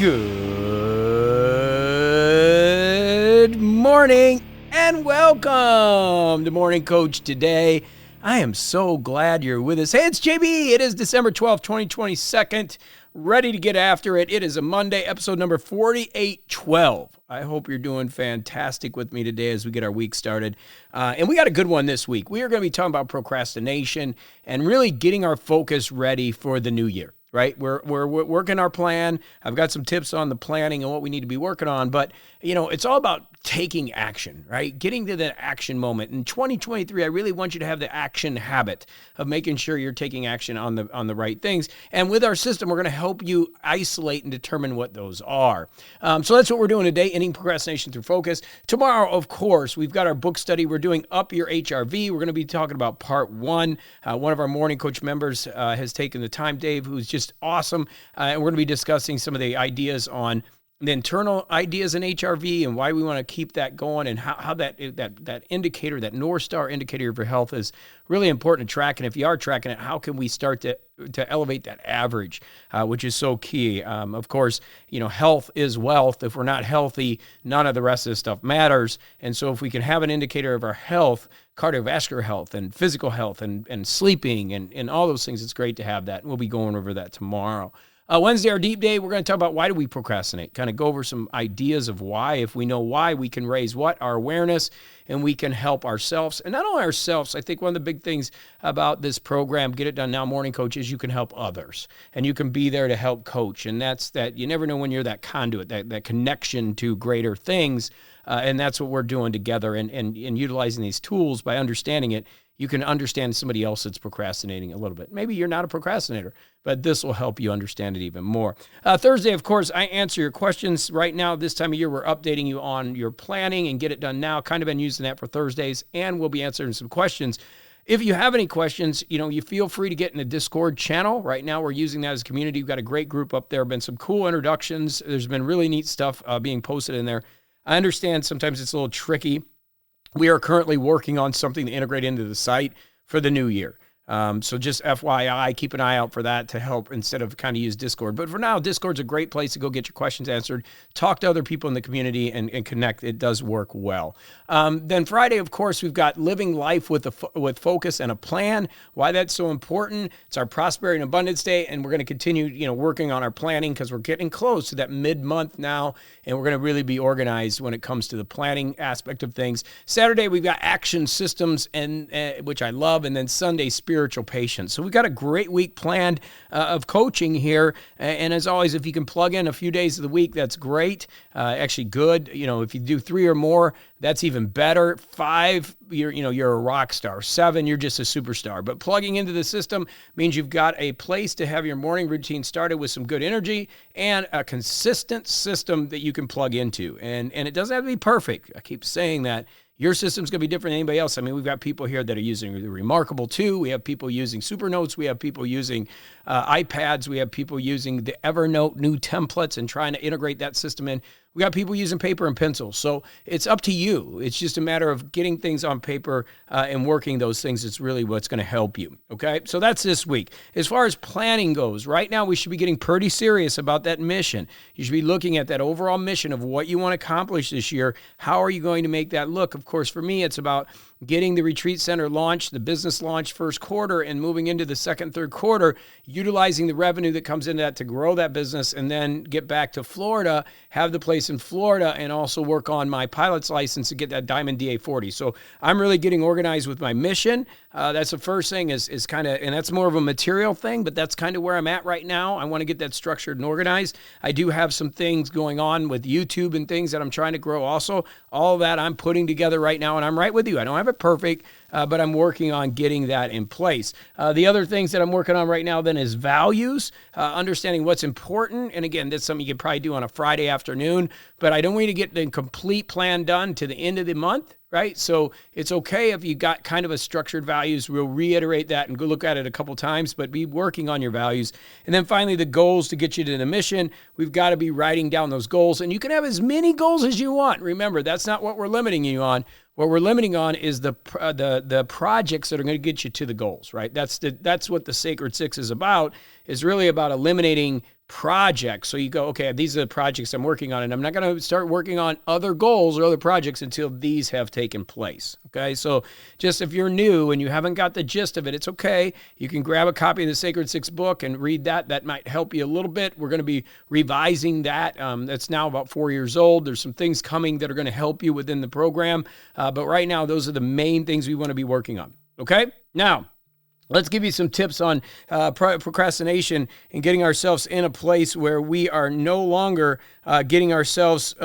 Good morning and welcome to Morning Coach Today. I am so glad you're with us. Hey, it's JB. It is December 12th, 2022. Ready to get after it. It is a Monday, episode number 4812. I hope you're doing fantastic with me today as we get our week started. And we got a good one this week. We are going to be talking about procrastination and really getting our focus ready for the new year. Right? We're working our plan. I've got some tips on the planning and what we need to be working on, but it's all about taking action, right? Getting to that action moment. In 2023, I really want you to have the action habit of making sure you're taking action on the right things. And with our system, we're going to help you isolate and determine what those are. So that's what we're doing today, ending procrastination through focus. Tomorrow, of course, we've got our book study. We're doing Up Your HRV. We're going to be talking about part one. One of our Morning Coach members has taken the time, Dave, who's just awesome. And we're going to be discussing some of the ideas on the internal ideas in HRV and why we want to keep that going and how that indicator, that North Star indicator of your health is really important to track. And if you are tracking it, how can we start to elevate that average, which is so key. Of course, health is wealth. If we're not healthy, none of the rest of this stuff matters. And so if we can have an indicator of our health, cardiovascular health and physical health and sleeping and all those things, it's great to have that. And we'll be going over that tomorrow. Wednesday, our deep day, we're going to talk about why do we procrastinate, kind of go over some ideas of why. If we know why, we can raise our awareness, and we can help ourselves. And not only ourselves, I think one of the big things about this program, Get It Done Now Morning Coach, is you can help others, and you can be there to help coach. And that's that you never know when you're that conduit, that connection to greater things. And that's what we're doing together and utilizing these tools by understanding it. You can understand somebody else that's procrastinating a little bit. Maybe you're not a procrastinator, but this will help you understand it even more. Thursday, of course, I answer your questions. Right now, this time of year, we're updating you on your planning and Get It Done Now. Kind of been using that for Thursdays, and we'll be answering some questions. If you have any questions, you feel free to get in the Discord channel. Right now, we're using that as a community. We've got a great group up there. Been some cool introductions. There's been really neat stuff being posted in there. I understand sometimes it's a little tricky. We are currently working on something to integrate into the site for the new year. So just FYI, keep an eye out for that to help instead of kind of use Discord. But for now, Discord's a great place to go get your questions answered, talk to other people in the community, and connect. It does work well. Then Friday, of course, we've got Living Life with Focus and a Plan. Why that's so important. It's our Prosperity and Abundance Day, and we're going to continue working on our planning because we're getting close to that mid-month now, and we're going to really be organized when it comes to the planning aspect of things. Saturday, we've got Action Systems, and which I love, and then Sunday, Spiritual Patience. So we've got a great week planned of coaching here. And as always, if you can plug in a few days of the week, that's great. Actually good. If you do 3 or more, that's even better. 5, you're a rock star. 7, you're just a superstar. But plugging into the system means you've got a place to have your morning routine started with some good energy and a consistent system that you can plug into. And it doesn't have to be perfect. I keep saying that. Your system's going to be different than anybody else. I mean, we've got people here that are using the Remarkable 2. We have people using Supernotes. We have people using iPads. We have people using the Evernote new templates and trying to integrate that system in. We got people using paper and pencil. So it's up to you. It's just a matter of getting things on paper and working those things. It's really what's going to help you. Okay. So that's this week. As far as planning goes, right now we should be getting pretty serious about that mission. You should be looking at that overall mission of what you want to accomplish this year. How are you going to make that look? Of course, for me, it's about getting the retreat center launched, the business launch first quarter, and moving into the second, third quarter, utilizing the revenue that comes into that to grow that business, and then get back to Florida, have the place in Florida, and also work on my pilot's license to get that Diamond DA40. So I'm really getting organized with my mission. That's the first thing is kind of, and that's more of a material thing, but that's kind of where I'm at right now. I want to get that structured and organized. I do have some things going on with YouTube and things that I'm trying to grow also. All of that I'm putting together right now, and I'm right with you. I don't have it perfect, but I'm working on getting that in place. The other things that I'm working on right now then is values, understanding what's important. And again, that's something you can probably do on a Friday afternoon, but I don't want you to get the complete plan done to the end of the month. Right? So it's okay if you got kind of a structured values. We'll reiterate that and go look at it a couple times, but be working on your values. And then finally, the goals to get you to the mission. We've got to be writing down those goals, and you can have as many goals as you want. Remember, that's not what we're limiting you on. What we're limiting on is the projects that are going to get you to the goals, right? That's what the Sacred Six is about, is really about eliminating projects. So you go, okay, these are the projects I'm working on, and I'm not going to start working on other goals or other projects until these have taken place. Okay, so just if you're new and you haven't got the gist of it, it's okay. You can grab a copy of the Sacred Six book and read that. That might help you a little bit. We're going to be revising that. That's now about 4 years old. There's some things coming that are going to help you within the program. But right now, those are the main things we want to be working on. Okay, now, let's give you some tips on procrastination and getting ourselves in a place where we are no longer getting ourselves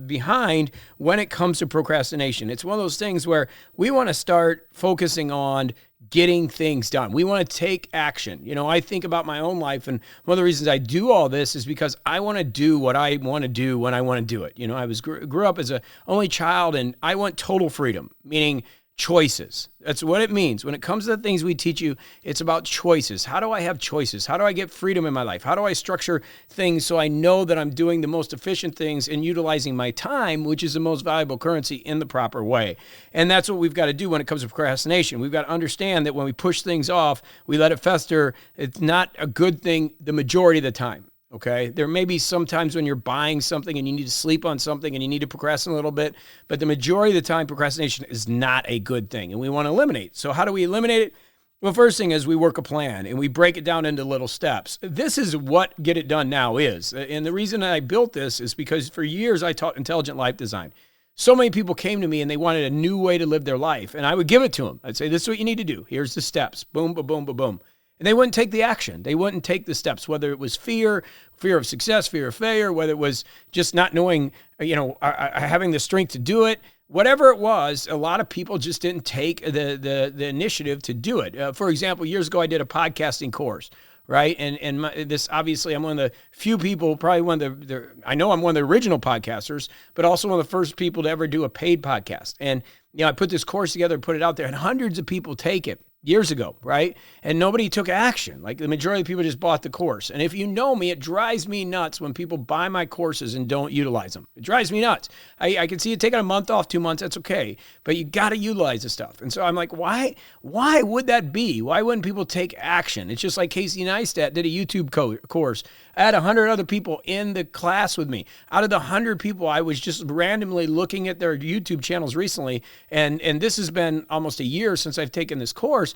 behind when it comes to procrastination. It's one of those things where we want to start focusing on getting things done. We want to take action. You know, I think about my own life, and one of the reasons I do all this is because I want to do what I want to do when I want to do it. You know, I grew up as an only child, and I want total freedom, meaning choices. That's what it means. When it comes to the things we teach you, it's about choices. How do I have choices? How do I get freedom in my life? How do I structure things so I know that I'm doing the most efficient things and utilizing my time, which is the most valuable currency, in the proper way? And that's what we've got to do when it comes to procrastination. We've got to understand that when we push things off, we let it fester. It's not a good thing the majority of the time. Okay, there may be some times when you're buying something and you need to sleep on something and you need to procrastinate a little bit, but the majority of the time, procrastination is not a good thing, and we want to eliminate. So how do we eliminate it? Well, first thing is we work a plan and we break it down into little steps. This is what Get It Done Now is. And the reason I built this is because for years I taught intelligent life design. So many people came to me and they wanted a new way to live their life, and I would give it to them. I'd say, this is what you need to do. Here's the steps. Boom, boom, boom, boom, boom. And they wouldn't take the action. They wouldn't take the steps, whether it was fear of success, fear of failure, whether it was just not knowing, having the strength to do it. Whatever it was, a lot of people just didn't take the initiative to do it. For example, years ago, I did a podcasting course, right? And this, obviously, I'm one of the few people, probably one of I know I'm one of the original podcasters, but also one of the first people to ever do a paid podcast. And, I put this course together and put it out there, and hundreds of people take it. Years ago, right? And nobody took action. Like the majority of people just bought the course. And if you know me, it drives me nuts when people buy my courses and don't utilize them. It drives me nuts. I can see you taking a month off, 2 months, that's okay. But you got to utilize the stuff. And so I'm like, why would that be? Why wouldn't people take action? It's just like Casey Neistat did a YouTube course. I had 100 other people in the class with me. Out of the 100 people, I was just randomly looking at their YouTube channels recently. And this has been almost a year since I've taken this course.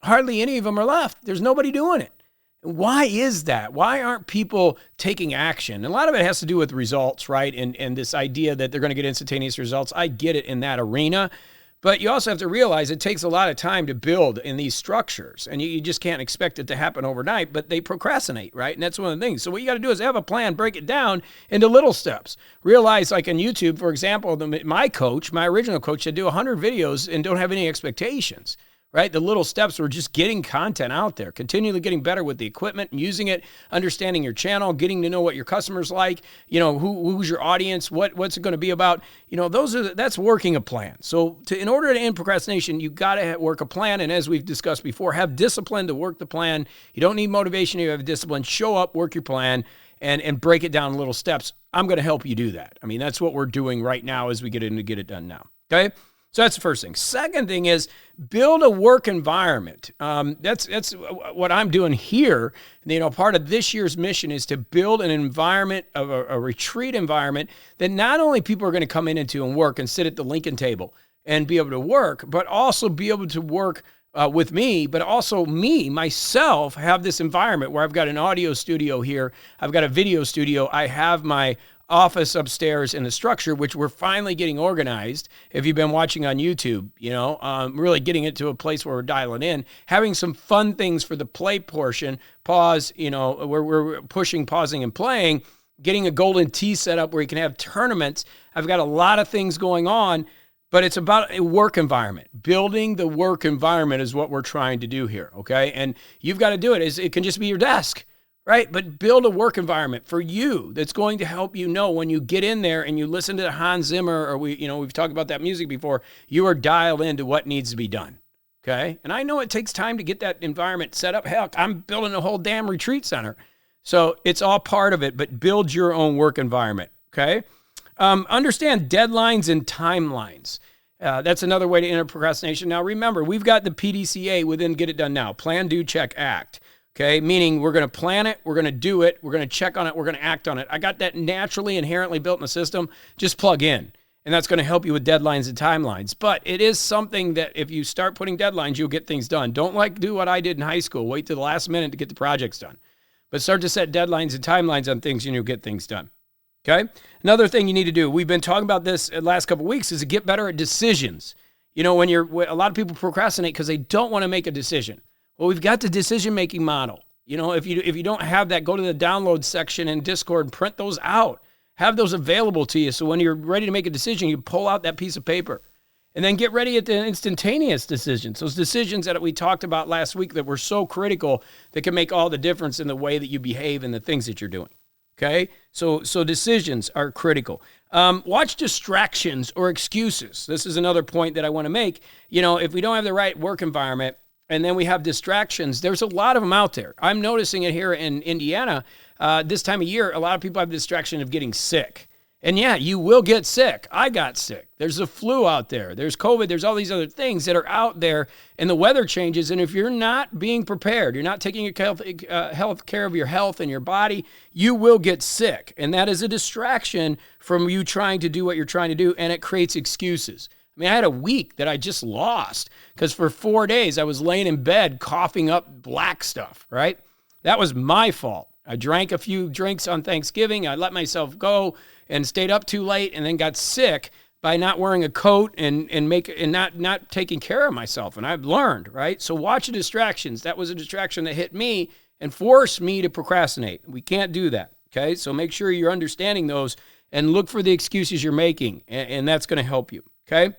Hardly any of them are left. There's nobody doing it. Why is that? Why aren't people taking action? And a lot of it has to do with results, right? And this idea that they're going to get instantaneous results. I get it in that arena. But you also have to realize it takes a lot of time to build in these structures. And you just can't expect it to happen overnight, but they procrastinate, right? And that's one of the things. So what you got to do is have a plan, break it down into little steps. Realize, like on YouTube, for example, my original coach, said do 100 videos and don't have any expectations. Right? The little steps were just getting content out there, continually getting better with the equipment and using it, understanding your channel, getting to know what your customers like, who's your audience, what's it going to be about. That's working a plan. So in order to end procrastination, you got to work a plan. And as we've discussed before, have discipline to work the plan. You don't need motivation. You have discipline. Show up, work your plan, and break it down in little steps. I'm going to help you do that. I mean, that's what we're doing right now as we get into Get It Done Now. Okay? So that's the first thing. Second thing is build a work environment. That's what I'm doing here. Part of this year's mission is to build an environment, of a retreat environment that not only people are going to come into and work and sit at the Lincoln table and be able to work, but also be able to work with me, but also myself, have this environment where I've got an audio studio here. I've got a video studio. I have my office upstairs in the structure, which we're finally getting organized. If you've been watching on YouTube, really getting it to a place where we're dialing in, having some fun things for the play portion, pause, where we're pushing, pausing, and playing, getting a golden tee set up where you can have tournaments. I've got a lot of things going on, but it's about a work environment. Building the work environment is what we're trying to do here, okay? And you've got to do it. It can just be your desk. Right? But build a work environment for you that's going to help you know when you get in there and you listen to Hans Zimmer, or we've talked about that music before, you are dialed into what needs to be done. Okay? And I know it takes time to get that environment set up. Heck, I'm building a whole damn retreat center. So it's all part of it, but build your own work environment. Okay? Understand deadlines and timelines. That's another way to enter procrastination. Now, remember, we've got the PDCA within Get It Done Now. Plan, Do, Check, Act. Okay, meaning we're going to plan it, we're going to do it, we're going to check on it, we're going to act on it. I got that naturally, inherently built in the system. Just plug in, and that's going to help you with deadlines and timelines. But it is something that if you start putting deadlines, you'll get things done. Don't do what I did in high school. Wait till the last minute to get the projects done. But start to set deadlines and timelines on things, and you'll get things done. Okay? Another thing you need to do, we've been talking about this the last couple of weeks, is to get better at decisions. You know, when a lot of people procrastinate because they don't want to make a decision. Well, we've got the decision-making model. You know, if you don't have that, go to the download section in Discord and print those out. Have those available to you so when you're ready to make a decision, you pull out that piece of paper. And then get ready at the instantaneous decisions, those decisions that we talked about last week that were so critical that can make all the difference in the way that you behave and the things that you're doing. Okay? So decisions are critical. Watch distractions or excuses. This is another point that I want to make. You know, if we don't have the right work environment, and then we have distractions, there's a lot of them out there. I'm noticing it here in Indiana. This time of year, a lot of people have the distraction of getting sick. And yeah, you will get sick. I got sick. There's the flu out there. There's COVID. There's all these other things that are out there, and the weather changes. And if you're not being prepared, you're not taking care of your health and your body, you will get sick. And that is a distraction from you trying to do what you're trying to do, and it creates excuses. I mean, I had a week that I just lost because for 4 days I was laying in bed coughing up black stuff, right? That was my fault. I drank a few drinks on Thanksgiving. I let myself go and stayed up too late and then got sick by not wearing a coat and not taking care of myself. And I've learned, right? So watch the distractions. That was a distraction that hit me and forced me to procrastinate. We can't do that, okay? So make sure you're understanding those and look for the excuses you're making, and that's going to help you, okay?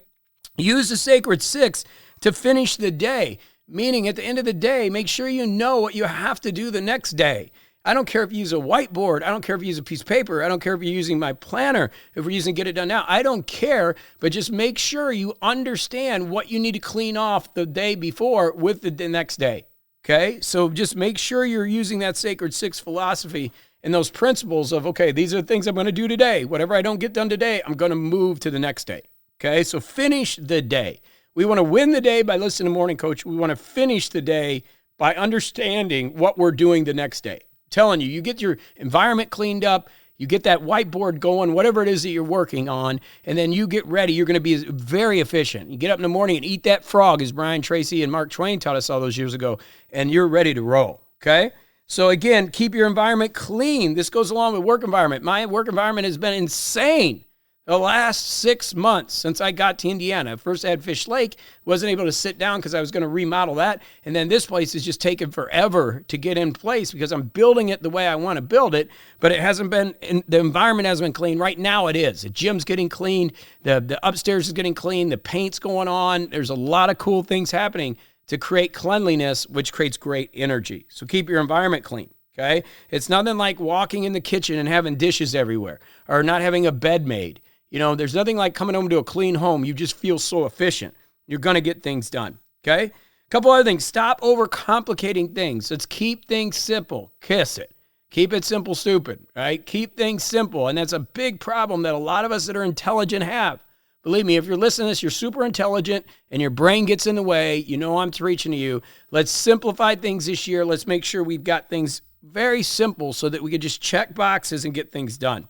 Use the sacred 6 to finish the day, meaning at the end of the day, make sure you know what you have to do the next day. I don't care if you use a whiteboard. I don't care if you use a piece of paper. I don't care if you're using my planner, if we're using Get It Done Now. I don't care, but just make sure you understand what you need to clean off the day before with the next day, okay? So just make sure you're using that sacred 6 philosophy and those principles of, okay, these are the things I'm going to do today. Whatever I don't get done today, I'm going to move to the next day. Okay, so finish the day. We want to win the day by listening to Morning Coach. We want to finish the day by understanding what we're doing the next day. I'm telling you, you get your environment cleaned up, you get that whiteboard going, whatever it is that you're working on, and then you get ready. You're going to be very efficient. You get up in the morning and eat that frog, as Brian Tracy and Mark Twain taught us all those years ago, and you're ready to roll, okay? So again, keep your environment clean. This goes along with work environment. My work environment has been insane the last 6 months since I got to Indiana. First I had Fish Lake, wasn't able to sit down because I was going to remodel that. And then this place is just taken forever to get in place because I'm building it the way I want to build it, but it hasn't been, the environment hasn't been clean. Right now it is. The gym's getting cleaned, the upstairs is getting clean, the paint's going on. There's a lot of cool things happening to create cleanliness, which creates great energy. So keep your environment clean. Okay? It's nothing like walking in the kitchen and having dishes everywhere or not having a bed made. You know, there's nothing like coming home to a clean home. You just feel so efficient. You're going to get things done, okay? A couple other things. Stop overcomplicating things. Let's keep things simple. Kiss it. Keep it simple, stupid, right? Keep things simple, and that's a big problem that a lot of us that are intelligent have. Believe me, if you're listening to this, you're super intelligent, and your brain gets in the way. You know I'm preaching to you. Let's simplify things this year. Let's make sure we've got things very simple so that we can just check boxes and get things done.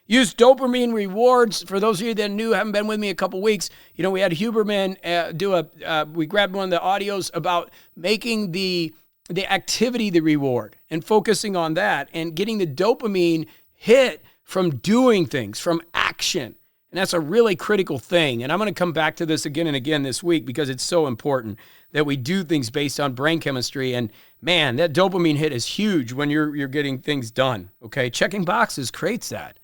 Use dopamine rewards. For those of you that are new, haven't been with me a couple weeks, you know, we had Huberman we grabbed one of the audios about making the activity the reward and focusing on that and getting the dopamine hit from doing things, from action. And that's a really critical thing. And I'm going to come back to this again and again this week because it's so important that we do things based on brain chemistry. And man, that dopamine hit is huge when you're getting things done. Okay, checking boxes creates that.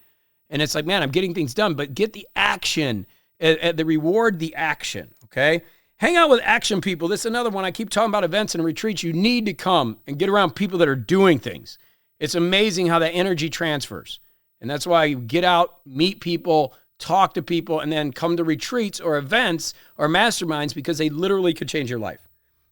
And it's like, man, I'm getting things done, but get the action, the reward, the action, okay? Hang out with action people. This is another one. I keep talking about events and retreats. You need to come and get around people that are doing things. It's amazing how that energy transfers. And that's why you get out, meet people, talk to people, and then come to retreats or events or masterminds because they literally could change your life.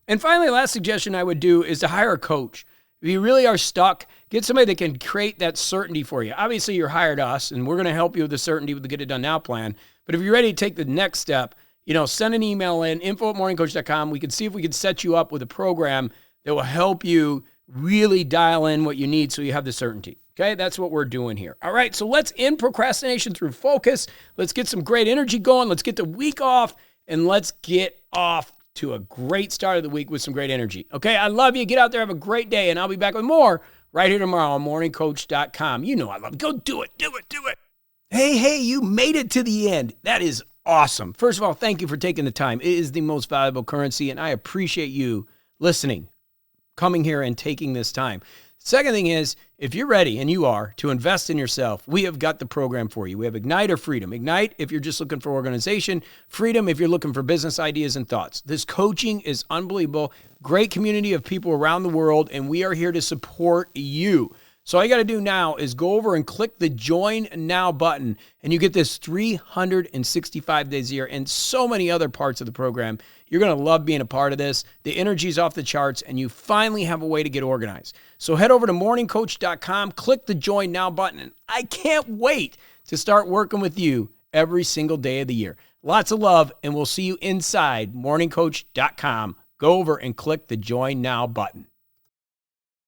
And finally, the last suggestion I would do is to hire a coach. If you really are stuck, get somebody that can create that certainty for you. Obviously, you're hired us, and we're going to help you with the certainty with the Get It Done Now plan. But if you're ready to take the next step, you know, send an email in, info@morningcoach.com. We can see if we can set you up with a program that will help you really dial in what you need so you have the certainty. Okay, that's what we're doing here. All right, so let's end procrastination through focus. Let's get some great energy going. Let's get the week off, and let's get off to a great start of the week with some great energy. Okay, I love you. Get out there, have a great day, and I'll be back with more right here tomorrow on morningcoach.com. You know I love it. Go do it. Hey, you made it to the end. That is awesome. First of all, thank you for taking the time. It is the most valuable currency, and I appreciate you listening, coming here and taking this time. Second thing is, if you're ready, and you are, to invest in yourself, we have got the program for you. We have Ignite or Freedom. Ignite if you're just looking for organization. Freedom if you're looking for business ideas and thoughts. This coaching is unbelievable. Great community of people around the world, and we are here to support you. So all you got to do now is go over and click the Join Now button, and you get this 365 days a year and so many other parts of the program. You're going to love being a part of this. The energy's off the charts, and you finally have a way to get organized. So head over to morningcoach.com, click the Join Now button, and I can't wait to start working with you every single day of the year. Lots of love, and we'll see you inside morningcoach.com. Go over and click the Join Now button.